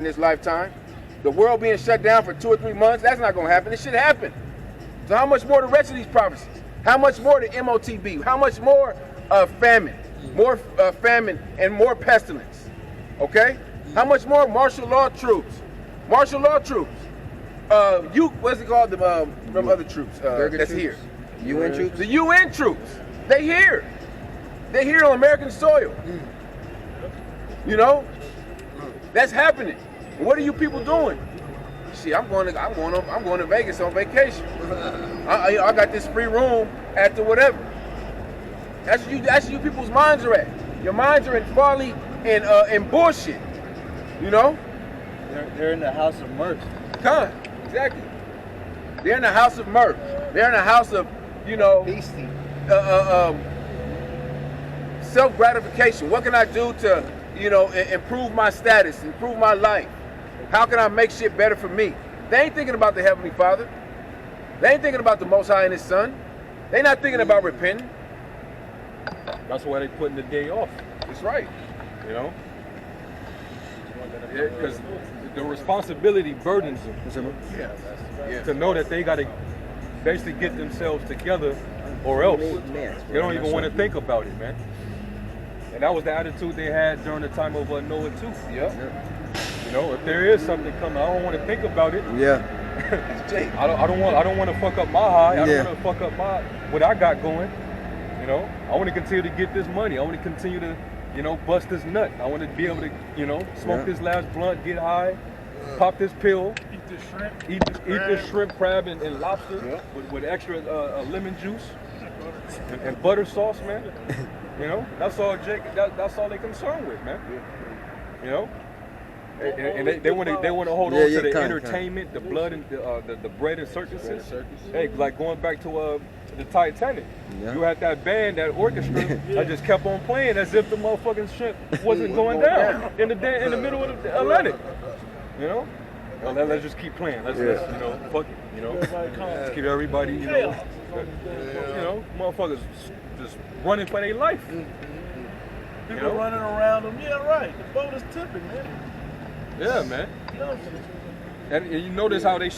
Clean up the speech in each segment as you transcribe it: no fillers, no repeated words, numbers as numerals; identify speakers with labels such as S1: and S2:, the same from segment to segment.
S1: in this lifetime. The world being shut down for 2 or 3 months, that's not going to happen. It should happen. So how much more the rest of these prophecies? How much more the MOTB? How much more famine? More famine and more pestilence. Okay? How much more martial law troops? Martial law troops. What's it called? From other troops that's here.
S2: UN troops?
S1: The UN troops. They here. They're here on American soil. You know? That's happening. What are you people doing? Shit, I'm going to Vegas on vacation. I got this free room after whatever. That's you people's minds are at. Your minds are in folly and bullshit. You know?
S2: They're in the house of mirth.
S1: Exactly. They're in the house of mirth. They're in the house of,
S2: Beastie.
S1: Self-gratification. What can I do to, improve my status, improve my life? How can I make shit better for me? They ain't thinking about the Heavenly Father. They ain't thinking about the Most High and His Son. They not thinking about repenting.
S3: That's why they putting the day off.
S1: That's right.
S3: You know? Because the responsibility burdens them to know that they got to basically get themselves together or else. They don't even want to think about it, man. And that was the attitude they had during the time of Noah too.
S1: Yeah.
S3: You know, if there is something coming, I don't want to think about it.
S2: Yeah.
S3: I don't want to fuck up my high. I don't want to fuck up what I got going. You know, I want to continue to get this money. I want to continue to, bust this nut. I want to be able to, smoke this last blunt, get high, pop this pill,
S4: eat this shrimp,
S3: eat this shrimp, crab, and lobster with extra lemon juice and butter sauce, man. That's all that's all they concerned with, man. You know. And they want to hold on to the entertainment, the blood and the bread and circuses. Hey, like going back to the Titanic, you had that band, that orchestra that just kept on playing as if the motherfucking ship wasn't going down in the middle of the Atlantic. Well, let's just keep playing. Let's fuck it. Let's keep everybody, motherfuckers just running for their life.
S4: People running around them. Yeah, right. The boat is tipping, man.
S3: Yeah, man. And you notice how they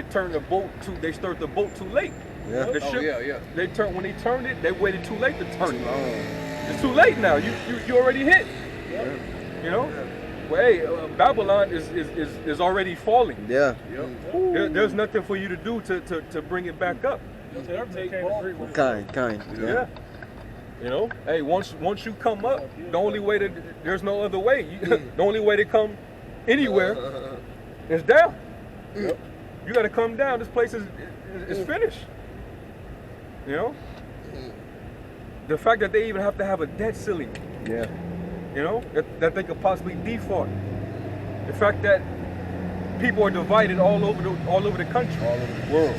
S3: turned the boat they stirred the boat too late.
S2: Yeah.
S3: The ship, when they turned it, they waited too late to turn it.
S2: Oh.
S3: It's too late now. You already hit. Yeah. Well, hey, Babylon is already falling.
S2: Yeah.
S3: There's nothing for you to do to bring it back up.
S2: Kind.
S3: Yeah. Hey, once you come up, there's no other way. The only way to come anywhere is down. You got to come down. This place is finished. The fact that they even have to have a debt ceiling.
S2: Yeah.
S3: That they could possibly default. The fact that people are divided all over the country,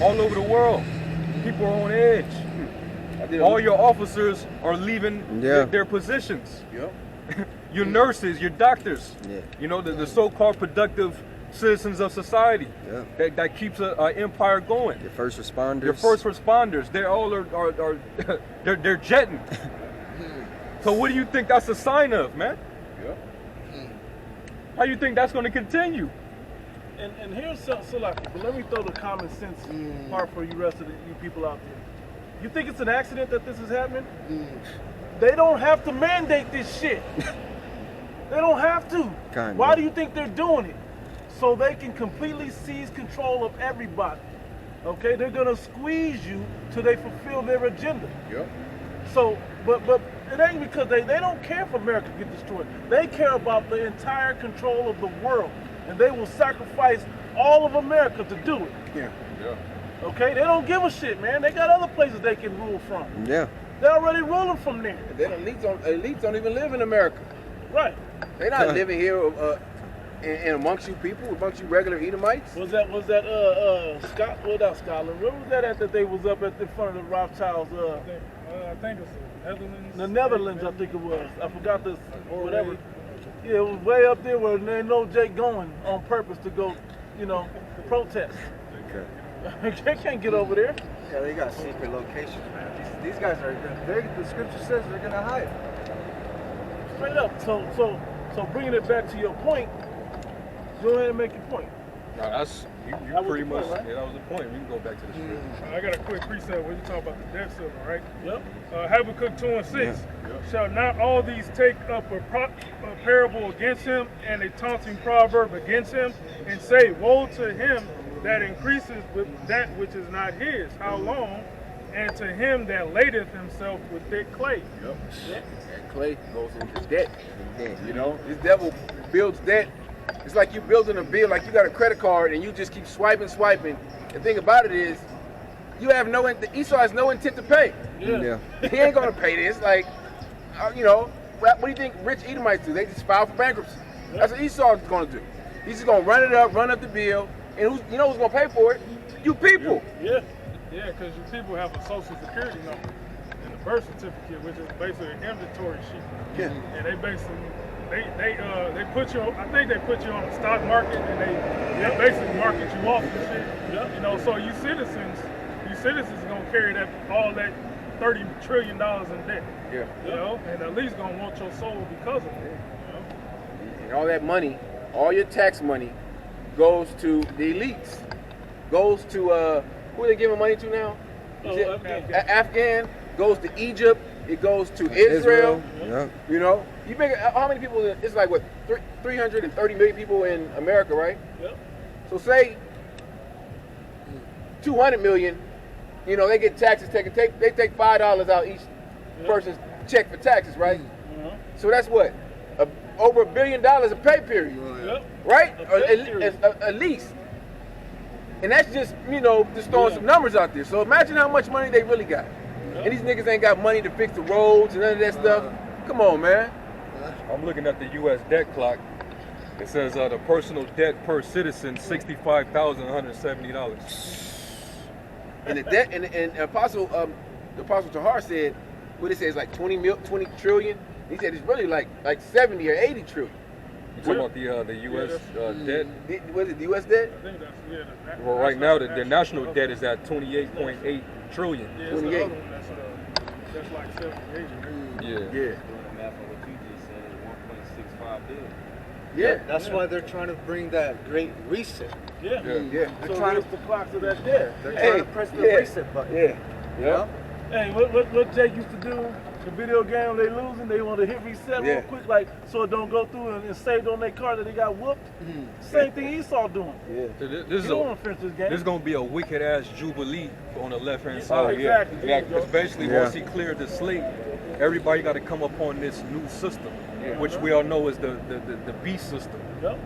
S3: all over the world. People are on edge. All your officers are leaving their positions. Your nurses, your doctors. The so-called productive citizens of society. That keeps an empire going.
S2: Your first responders.
S3: They all are they're jetting. So what do you think that's a sign of, man? How do you think that's going to continue?
S4: And here's so like, but let me throw the common sense part for you rest of you people out there. You think it's an accident that this is happening? They don't have to mandate this shit. They don't have to. Why do you think they're doing it? So they can completely seize control of everybody. Okay, they're gonna squeeze you till they fulfill their agenda. So, but it ain't because they don't care if America gets destroyed. They care about the entire control of the world, and they will sacrifice all of America to do it. Okay, they don't give a shit, man. They got other places they can rule from.
S2: Yeah.
S4: They're already ruling from there.
S1: Elites don't even live in America.
S4: Right.
S1: They're not living here in amongst you people, amongst you regular Edomites.
S4: Was that Scotland? Where was that at that they was up at the front of the Rothschilds?
S5: I think it's the Netherlands.
S4: The Netherlands, I think it was. I forgot this, whatever. Yeah, it was way up there where they know Jake going on purpose to go, protest. They can't get over there.
S2: Yeah, they got secret locations, man. These guys the scripture says they're gonna hide.
S4: Straight up. So bringing it back to your point, Go ahead and make your point.
S3: No, that's you
S4: That was
S3: pretty
S4: the
S3: much.
S4: point, right?
S3: Yeah, that was the point. We can go back to the script.
S5: I got a quick precept when you talk about the debt ceiling, right?
S4: Yep.
S5: Habakkuk 2:6. Shall not all these take up a parable against him and a taunting proverb against him, and say, woe to him that increases with that which is not his? How long? And to him that ladeth himself with thick clay.
S1: Yep. And clay goes into debt. You know, this devil builds debt. It's like you building a bill, like you got a credit card and you just keep swiping. The thing about it is, Esau has no intent to pay.
S4: Yeah.
S1: He ain't gonna pay this. Like, you know, what do you think rich Edomites do? They just file for bankruptcy. That's what Esau's gonna do. He's just gonna run up the bill, and who's gonna pay for it? You people.
S4: Yeah.
S5: Yeah, because you people have a social security number and a birth certificate, which is basically an inventory sheet.
S1: Yeah.
S5: And they basically they put you on, I think they put you on the stock market, and they basically market you off and shit.
S4: Yep.
S5: You know, so you citizens gonna carry all that $30 trillion in debt.
S1: Yeah.
S5: You know, and at least gonna want your soul because of it. You know?
S1: And all that money, all your tax money, goes to the elites. Goes to who are they giving money to now?
S4: Oh,
S1: Is it
S4: Afghan.
S1: Afghan goes to Egypt. It goes to Israel.
S2: Yeah.
S1: You know, you figure how many people? It's like what 330 million people in America, right?
S4: Yep.
S1: So say 200 million. You know, they get taxes taken. They take $5 out each person's check for taxes, right?
S4: Uh-huh.
S1: So that's what over $1 billion a pay period,
S4: Yep.
S1: right?
S4: A pay period.
S1: At least. And that's just, you know, just throwing some numbers out there. So imagine how much money they really got. And these niggas ain't got money to fix the roads and none of that stuff. Come on, man.
S3: I'm looking at the U.S. debt clock. It says the personal debt per citizen $65,170.
S1: And the debt and Apostle Tahar said, what it says like 20 trillion. He said it's really like 70 or 80 trillion.
S3: You talking about the U.S. debt?
S1: Was it the U.S. debt?
S5: I think that's
S3: Well, right now the national debt is at 28.8 trillion.
S5: Yeah, it's the
S1: 28.
S5: other one that's like 78.
S3: Yeah.
S1: Yeah.
S2: Math on what you just said is 1.65 billion.
S1: Yeah.
S2: That's why they're trying to bring that great reset.
S4: Yeah.
S3: Yeah.
S1: Yeah.
S2: They're
S4: So
S2: trying
S4: raise
S2: to
S4: the clocks of that debt.
S2: they're
S1: Hey,
S2: trying to press the
S1: yeah.
S2: reset button.
S1: Yeah.
S2: You know?
S4: Hey, what Jake used to do, the video game they losing, they want to hit reset real
S1: Yeah.
S4: quick, like so it don't go through and saved on their car that they got whooped. Same thing Esau doing.
S1: Yeah.
S3: So this
S4: You
S3: is
S4: don't want to finish this game.
S3: this is gonna be a wicked ass jubilee on the left hand side.
S4: exactly. There you go.
S3: Because basically
S2: Yeah.
S3: once he cleared the slate, everybody got to come up on this new system, which we all know is the beast system.
S4: Yep.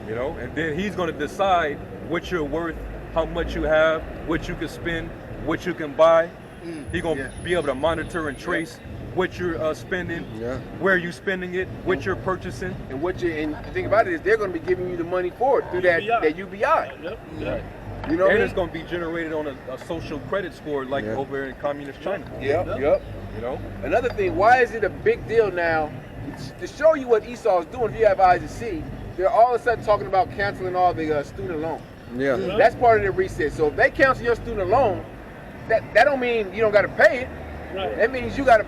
S3: You know, and then he's gonna decide what you're worth, how much you have, what you can spend, what you can buy. He's gonna be able to monitor and trace what you're spending, where you're spending it, what you're purchasing.
S1: And the thing about it is they're going to be giving you the money for it through that UBI.
S4: Yep.
S3: Right.
S1: You know what I
S3: And
S1: mean?
S3: it's going to be generated on a social credit score like over in communist China.
S1: Yep.
S3: You know?
S1: Another thing, why is it a big deal now? To show you what Esau is doing, if you have eyes to see, they're all of a sudden talking about canceling all the student loan.
S2: Yeah.
S1: That's part of the reset. So if they cancel your student loan, that don't mean you don't got to pay it.
S4: Right.
S1: That means you're gonna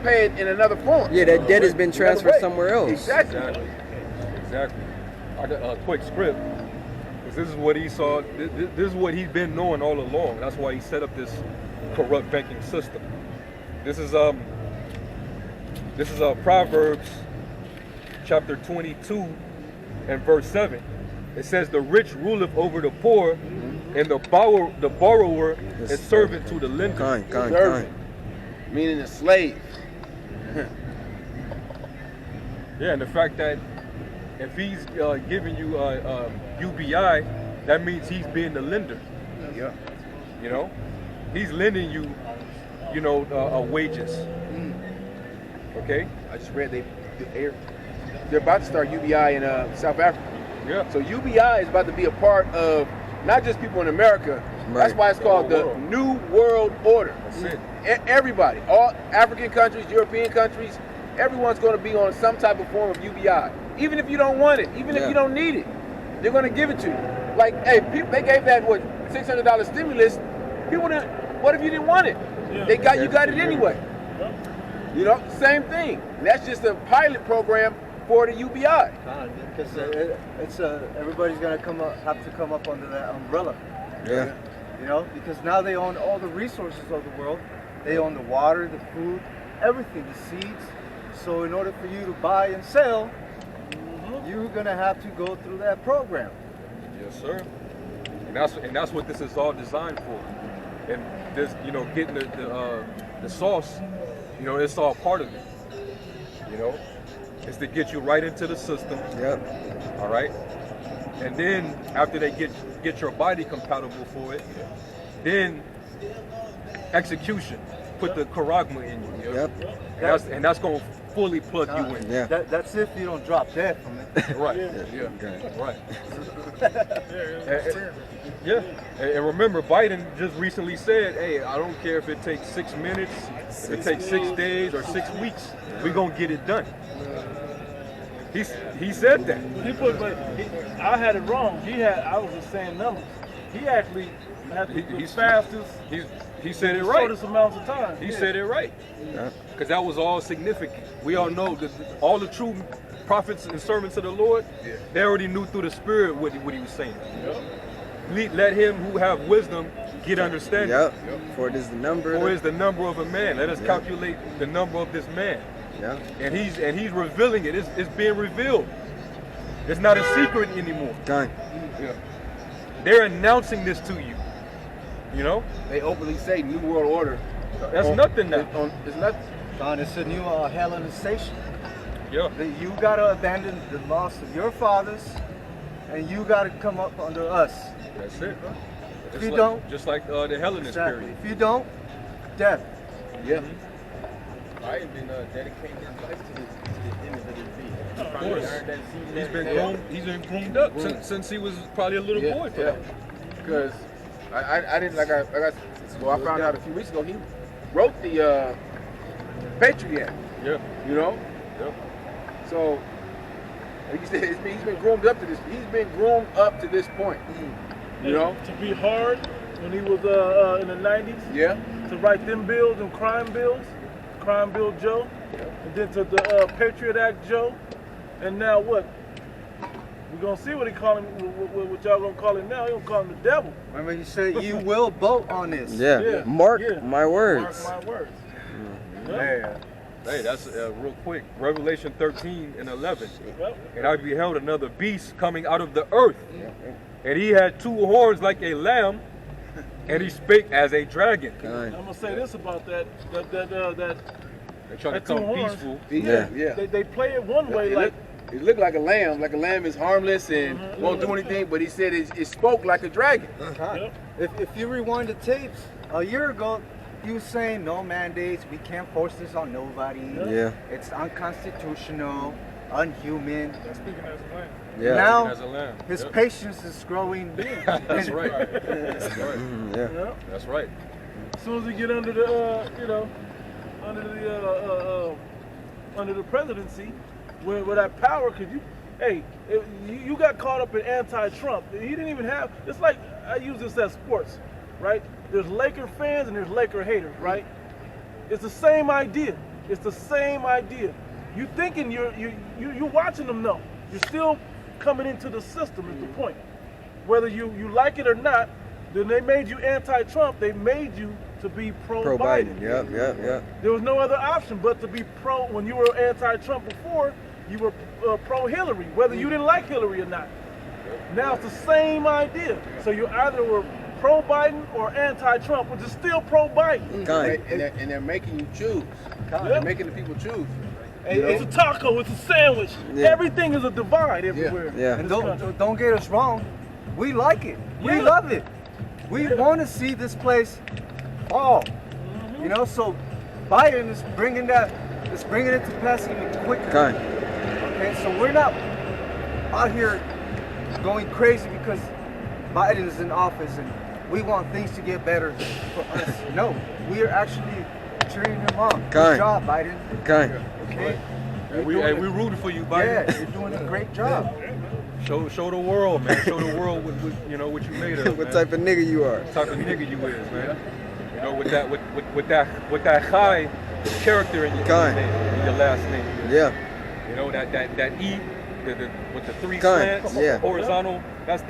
S1: pay it in another form.
S2: Yeah, that debt has been
S1: Another
S2: transferred
S1: way.
S2: somewhere else.
S1: Exactly.
S3: Exactly. A quick script. Because this is what Esau, this is what he's been knowing all along. That's why he set up this corrupt banking system. This is Proverbs chapter 22 and verse 7. It says, the rich ruleth over the poor, and the borrower is servant to the lender.
S1: Servant, meaning a slave.
S3: Yeah, and the fact that if he's giving you UBI, that means he's being the lender.
S1: Yeah.
S3: You know, he's lending you, wages. Okay.
S1: I just read they're about to start UBI in South Africa.
S3: Yeah.
S1: So UBI is about to be a part of not just people in America. That's why it's called the New World Order.
S3: That's it.
S1: Everybody, all African countries, European countries, everyone's going to be on some type of form of UBI. Even if you don't want it, even if you don't need it, they're going to give it to you. Like, hey, people, they gave that $600 stimulus. People didn't. What if you didn't want it? You got it anyway. You know, same thing. And that's just a pilot program for the UBI.
S2: Because everybody's gonna have to come up under that umbrella.
S6: Yeah.
S2: You know, because now they own all the resources of the world. They own the water, the food, everything, the seeds. So in order for you to buy and sell, you're gonna have to go through that program.
S3: Yes, sir. And that's what this is all designed for. And this, you know, getting the sauce, you know, it's all part of it. You know, it's to get you right into the system.
S6: Yep.
S3: All right. And then after they get your body compatible for it, then execution, put the charagma in you.
S6: Yep.
S3: And that's gonna fully plug you in.
S6: Yeah.
S2: That's if you don't drop dead from it.
S3: Right.
S6: Yeah.
S3: Right. Yeah. And remember, Biden just recently said, "Hey, I don't care if it takes 6 minutes, if it takes 6 days or 6 weeks, we're gonna get it done." He said that.
S4: I had it wrong. I was just saying numbers. He actually had the fastest.
S3: He said it right.
S4: Shortest amounts of time.
S3: He said it right. Because that was all significant. We all know that all the true prophets and servants of the Lord, they already knew through the Spirit what he was saying. Let him who have wisdom get understanding.
S6: Yep. For it is the number.
S3: For it is the number of a man. Let us calculate the number of this man.
S6: Yeah.
S3: And he's revealing it. It's being revealed. It's not a secret anymore.
S6: Done.
S3: Yeah. They're announcing this to you. You know?
S1: They openly say New World Order.
S3: That's nothing now.
S1: It's nothing.
S2: Don, it's a new Hellenization.
S3: Yeah.
S2: You gotta abandon the laws of your fathers, and you gotta come up under us.
S3: That's it.
S2: If you don't,
S3: just like the Hellenist period.
S2: If you don't, death.
S1: Yeah.
S7: Biden been dedicating his life to the image of his being.
S3: Of course. He's been groomed up since he was probably a little boy for that.
S1: Because I didn't I found out a few weeks ago he wrote the Patriot Act.
S3: Yeah.
S1: You know?
S3: Yep.
S1: So like you said, he's been groomed up to this. He's been groomed up to this point. You know?
S4: To be hard when he was in the 90s.
S1: Yeah.
S4: To write them bills and crime bills. Crime Bill Joe, and then to the Patriot Act Joe, and now what? We're gonna see what he call him. What y'all gonna call him now? He gonna call him the devil.
S2: Remember, you said you will vote on this.
S6: Yeah. Mark my words.
S4: Mark my words.
S3: Man. Hey, that's real quick. Revelation 13:11.
S4: Yep.
S3: And I beheld another beast coming out of the earth, and he had 2 horns like a lamb, and he spake as a dragon.
S4: I'm gonna say this about that.
S3: They try to
S4: that 2
S3: come
S4: horns.
S3: peaceful.
S1: Yeah.
S4: They play it one way like.
S1: It looked like a lamb. Like a lamb is harmless and won't do anything. But he said it spoke like a dragon.
S2: If you rewind the tapes, a year ago, he was saying no mandates, we can't force this on nobody.
S6: Yeah.
S2: It's unconstitutional, unhuman.
S5: Speaking as a man.
S6: Yeah.
S2: Now,
S3: As a lamb.
S2: his
S3: Yep.
S2: patience is growing.
S3: That's right. That's right.
S6: Yeah.
S3: That's right.
S4: As soon as he get under the, under the presidency, with that power, cause you got caught up in anti-Trump. He didn't even have. It's like I use this as sports, right? There's Laker fans and there's Laker haters, right? It's the same idea. It's the same idea. You thinking you're watching them though. You're still coming into the system is the point. Whether you like it or not, then they made you anti-Trump. They made you to be pro-Biden.
S6: Yep.
S4: There was no other option but to be pro. When you were anti-Trump before, you were pro-Hillary, whether you didn't like Hillary or not. Now it's the same idea. So you either were pro-Biden or anti-Trump, which is still pro-Biden.
S1: And they're making you choose. They're making the people choose.
S4: It's a taco, it's a sandwich.
S6: Yeah.
S4: Everything is a divide everywhere.
S6: Yeah.
S2: And don't get us wrong, we like it. We love it. We want to see this place fall. You know, so Biden is bringing it to pass even quicker. Okay, so we're not out here going crazy because Biden is in office and we want things to get better for us. No, we are actually cheering him on. Good job, Biden. Okay.
S3: We rooting for you, Biden.
S2: Yeah, you're doing a great job.
S3: Show the world, man. Show the world what you made of.
S6: What type of nigga you are?
S3: What type of nigga you is, man. You know, with that high character in your name, in your last name.
S6: Yeah.
S3: You You know, that E, with the three
S6: Gun,
S3: slants,
S6: yeah.
S3: horizontal. That's